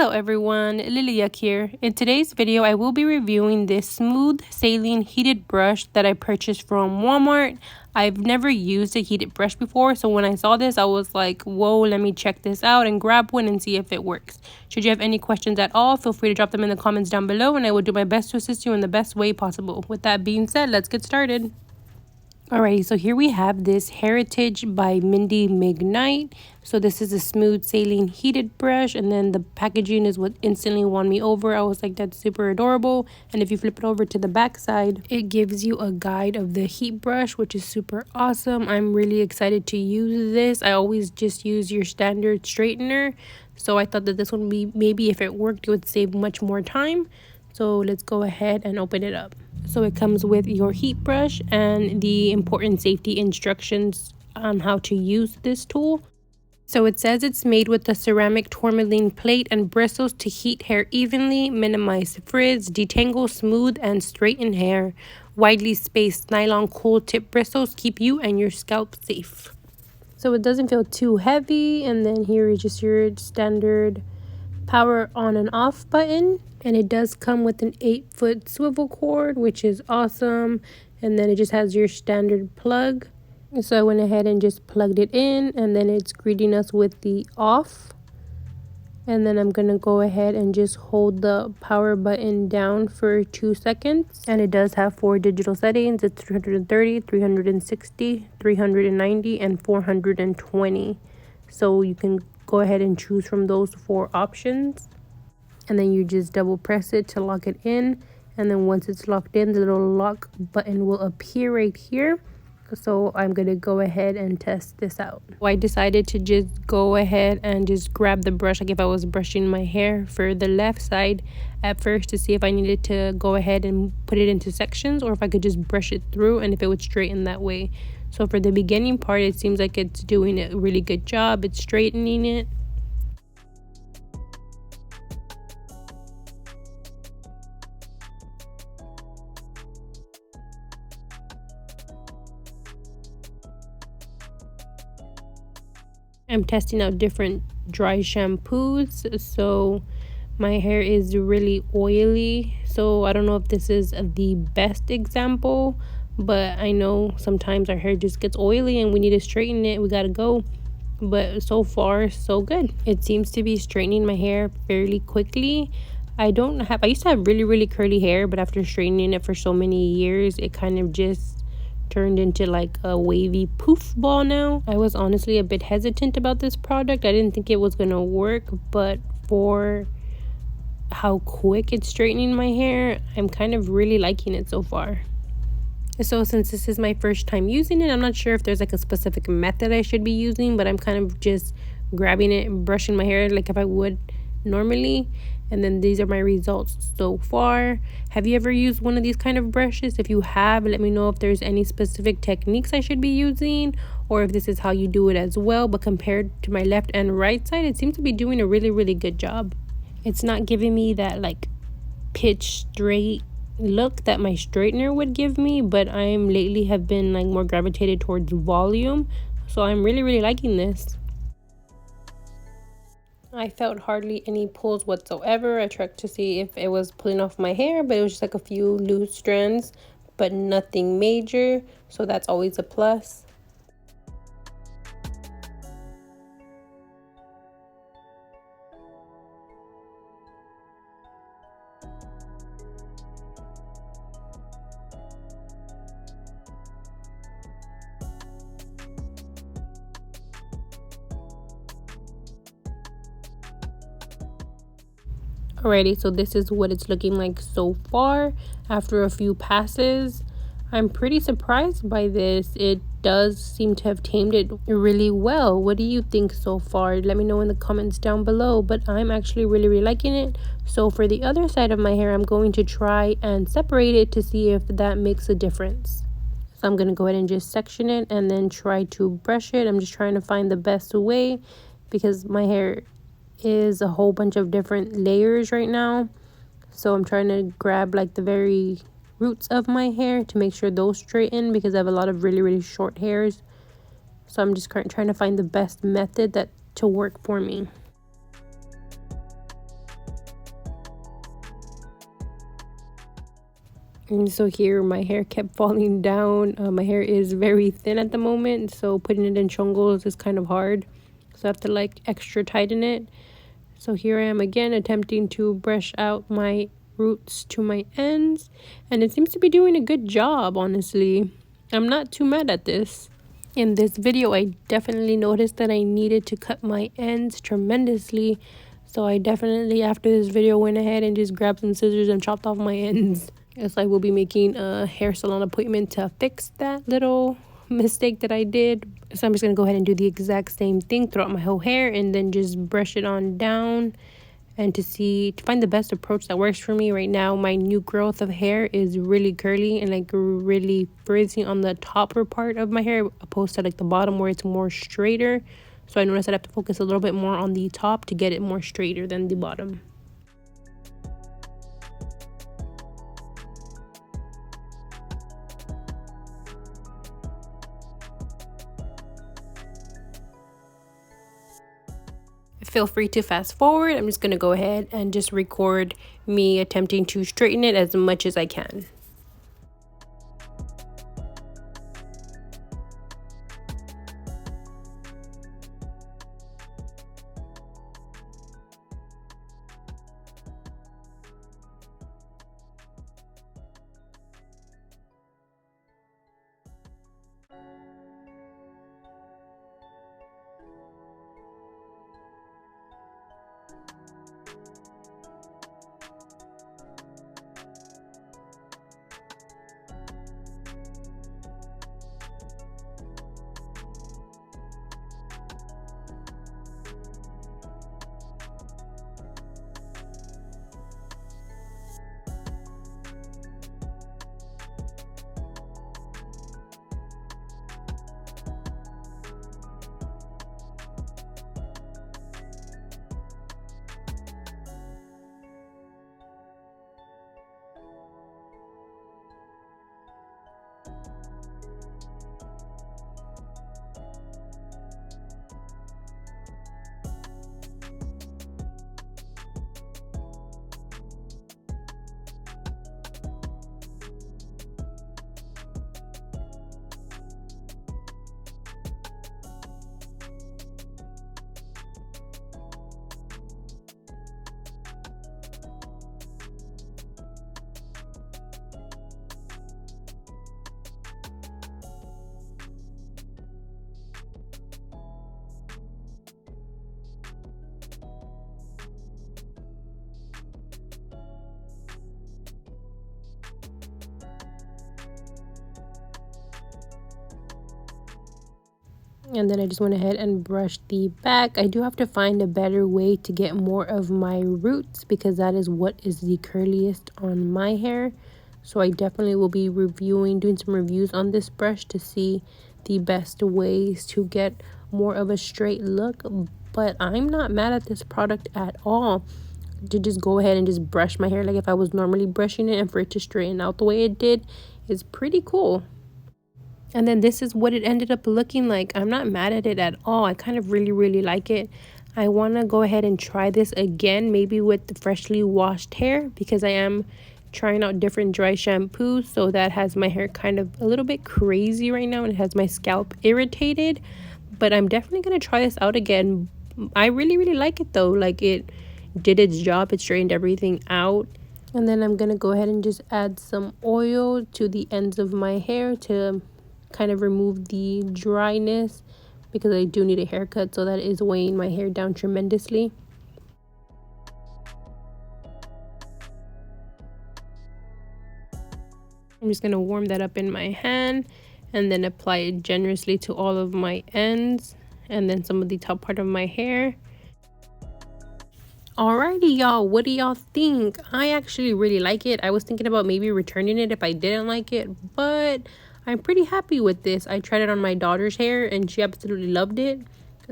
Hello everyone, Lilia here. In today's video, I will be reviewing this smooth saline heated brush that I purchased from Walmart. I've never used a heated brush before, so when I saw this, I was like, whoa, let me check this out and grab one and see if it works. Should you have any questions at all, feel free to drop them in the comments down below and I will do my best to assist you in the best way possible. With that being said, let's get started. Alrighty, so here we have this Hairitage by Mindy McKnight. So this is a smooth saline heated brush, and then the packaging is what instantly won me over. I was like, that's super adorable. And if you flip it over to the back side, it gives you a guide of the heat brush, which is super awesome. I'm really excited to use this. I always just use your standard straightener, so I thought that this would be, maybe if it worked, it would save much more time. So let's go ahead and open it up. So it comes with your heat brush and the important safety instructions on how to use this tool. So it says it's made with a ceramic tourmaline plate and bristles to heat hair evenly, minimize frizz, detangle, smooth, and straighten hair. Widely spaced nylon cool tip bristles keep you and your scalp safe. So it doesn't feel too heavy, and then here is just your standard power on and off button, and it does come with an 8-foot swivel cord, which is awesome. And then it just has your standard plug, so I went ahead and just plugged it in, and then it's greeting us with the off. And then I'm gonna go ahead and just hold the power button down for 2 seconds, and it does have 4 digital settings. It's 330, 360, 390, and 420, so you can go ahead and choose from those 4 options, and then you just double press it to lock it in. And then once it's locked in, the little lock button will appear right here. So I'm gonna go ahead and test this out. So I decided to just go ahead and just grab the brush like if I was brushing my hair for the left side at first, to see if I needed to go ahead and put it into sections or if I could just brush it through and if it would straighten that way. So for the beginning part, it seems like it's doing a really good job. It's straightening it. I'm testing out different dry shampoos. So my hair is really oily, so I don't know if this is the best example, but I know sometimes our hair just gets oily and we need to straighten it. We gotta go. But so far so good. It seems to be straightening my hair fairly quickly. I used to have really curly hair, but after straightening it for so many years, it kind of just turned into like a wavy poof ball now. I was honestly a bit hesitant about this product. I didn't think it was gonna work, but for how quick it's straightening my hair, I'm kind of really liking it so far. So since this is my first time using it, I'm not sure if there's like a specific method I should be using, but I'm kind of just grabbing it and brushing my hair like if I would normally. And then these are my results so far. Have you ever used one of these kind of brushes? If you have, let me know if there's any specific techniques I should be using, or if this is how you do it as well. But compared to my left and right side, it seems to be doing a really good job. It's not giving me that like pitch straight look that my straightener would give me, but I'm lately have been like more gravitated towards volume, so I'm really liking this. I felt hardly any pulls whatsoever. I checked to see if it was pulling off my hair, but it was just like a few loose strands, but nothing major, so that's always a plus. Alrighty, so this is what it's looking like so far after a few passes. I'm pretty surprised by this. It does seem to have tamed it really well. What do you think so far? Let me know in the comments down below, but I'm actually really liking it. So for the other side of my hair, I'm going to try and separate it to see if that makes a difference. So I'm going to go ahead and just section it and then try to brush it. I'm just trying to find the best way because my hair is a whole bunch of different layers right now, so I'm trying to grab like the very roots of my hair to make sure those straighten because I have a lot of really short hairs. So I'm just trying to find the best method to work for me. And so here my hair kept falling down. My hair is very thin at the moment, so putting it in chongos is kind of hard. So I have to like extra tighten it. So here I am again attempting to brush out my roots to my ends, and it seems to be doing a good job, honestly. I'm not too mad at this. In this video, I definitely noticed that I needed to cut my ends tremendously. So I definitely, after this video, went ahead and just grabbed some scissors and chopped off my ends. Yes, I will be making a hair salon appointment to fix that little mistake that I did. So I'm just going to go ahead and do the exact same thing throughout my whole hair and then just brush it on down. And to find the best approach that works for me right now, my new growth of hair is really curly and like really frizzy on the topper part of my hair opposed to like the bottom where it's more straighter. So I noticed I have to focus a little bit more on the top to get it more straighter than the bottom. Feel free to fast forward. I'm just going to go ahead and just record me attempting to straighten it as much as I can. And then I just went ahead and brushed the back. I do have to find a better way to get more of my roots because that is what is the curliest on my hair. So I definitely will be doing some reviews on this brush to see the best ways to get more of a straight look. But I'm not mad at this product at all. To just go ahead and just brush my hair like if I was normally brushing it, and for it to straighten out the way it did is pretty cool. And then this is what it ended up looking like. I'm not mad at it at all. I kind of really like it. I want to go ahead and try this again, maybe with the freshly washed hair, because I am trying out different dry shampoos. So that has my hair kind of a little bit crazy right now, and it has my scalp irritated. But I'm definitely going to try this out again. I really like it though. Like, it did its job. It straightened everything out. And then I'm going to go ahead and just add some oil to the ends of my hair to kind of remove the dryness, because I do need a haircut, so that is weighing my hair down tremendously. I'm just going to warm that up in my hand and then apply it generously to all of my ends and then some of the top part of my hair. Alrighty, y'all, what do y'all think? I actually really like it. I was thinking about maybe returning it if I didn't like it, but I'm pretty happy with this. I tried it on my daughter's hair and she absolutely loved it.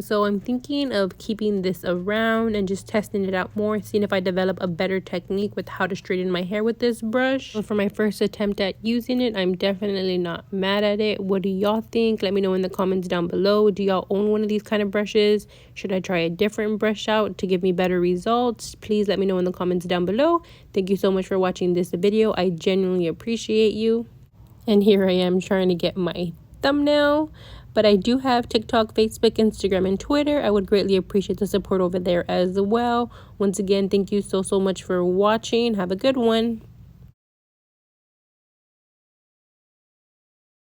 So I'm thinking of keeping this around and just testing it out more, seeing if I develop a better technique with how to straighten my hair with this brush. So for my first attempt at using it, I'm definitely not mad at it. What do y'all think? Let me know in the comments down below. Do y'all own one of these kind of brushes? Should I try a different brush out to give me better results? Please let me know in the comments down below. Thank you so much for watching this video. I genuinely appreciate you. And here I am trying to get my thumbnail. But I do have TikTok, Facebook, Instagram, and Twitter. I would greatly appreciate the support over there as well. Once again, thank you so much for watching. Have a good one.